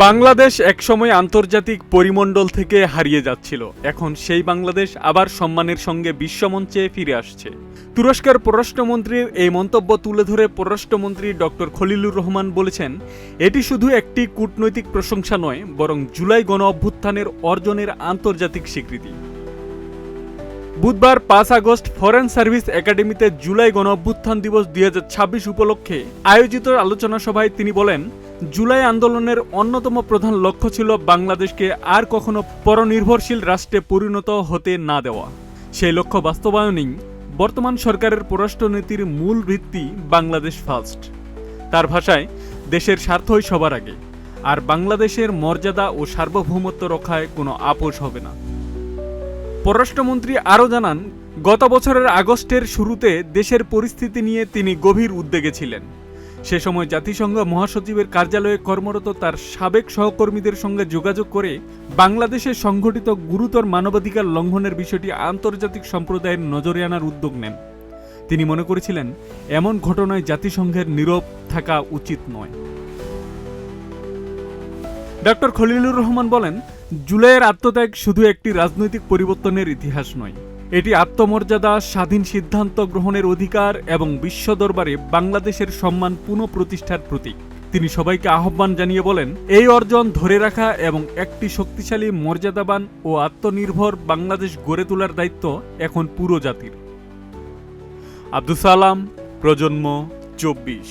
বাংলাদেশ একসময় আন্তর্জাতিক পরিমণ্ডল থেকে হারিয়ে যাচ্ছিল। এখন সেই বাংলাদেশ আবার সম্মানের সঙ্গে বিশ্বমঞ্চে ফিরে আসছে। তুরস্কের পররাষ্ট্রমন্ত্রীর এই মন্তব্য তুলে ধরে পররাষ্ট্রমন্ত্রী ডক্টর খলিলুর রহমান বলেছেন, এটি শুধু একটি কূটনৈতিক প্রশংসা নয়, বরং জুলাই গণ অভ্যুত্থানের অর্জনের আন্তর্জাতিক স্বীকৃতি। বুধবার 5 আগস্ট ফরেন সার্ভিস একাডেমিতে জুলাই গণ অভ্যুত্থান দিবস 2026 উপলক্ষে আয়োজিত আলোচনা সভায় তিনি বলেন, জুলাই আন্দোলনের অন্যতম প্রধান লক্ষ্য ছিল বাংলাদেশকে আর কখনো পরনির্ভরশীল রাষ্ট্রে পরিণত হতে না দেওয়া। সেই লক্ষ্য বাস্তবায়নেই বর্তমান সরকারের পররাষ্ট্রনীতির মূল ভিত্তি বাংলাদেশ ফার্স্ট। তার ভাষায়, দেশের স্বার্থই সবার আগে, আর বাংলাদেশের মর্যাদা ও সার্বভৌমত্ব রক্ষায় কোনো আপোষ হবে না। পররাষ্ট্রমন্ত্রী আরও জানান, গত বছরের আগস্টের শুরুতে দেশের পরিস্থিতি নিয়ে তিনি গভীর উদ্বেগে ছিলেন। সে সময় জাতিসংঘ মহাসচিবের কার্যালয়ে কর্মরত তার সাবেক সহকর্মীদের সঙ্গে যোগাযোগ করে বাংলাদেশে সংঘটিত গুরুতর মানবাধিকার লঙ্ঘনের বিষয়টি আন্তর্জাতিক সম্প্রদায়ের নজরে আনার উদ্যোগ নেন। তিনি মনে করেছিলেন, এমন ঘটনায় জাতিসংঘের নীরব থাকা উচিত নয়। ডক্টর খলিলুর রহমান বলেন, জুলাইয়ের আত্মত্যাগ শুধু একটি রাজনৈতিক পরিবর্তনের ইতিহাস নয়, এটি আত্মমর্যাদা, স্বাধীন সিদ্ধান্ত গ্রহণের অধিকার এবং বিশ্ব দরবারে বাংলাদেশের সম্মান পুনঃপ্রতিষ্ঠার প্রতীক। তিনি সবাইকে আহ্বান জানিয়ে বলেন, এই অর্জন ধরে রাখা এবং একটি শক্তিশালী, মর্যাদাবান ও আত্মনির্ভর বাংলাদেশ গড়ে তোলার দায়িত্ব এখন পুরো জাতির। আব্দুস সালাম, প্রজন্ম 24।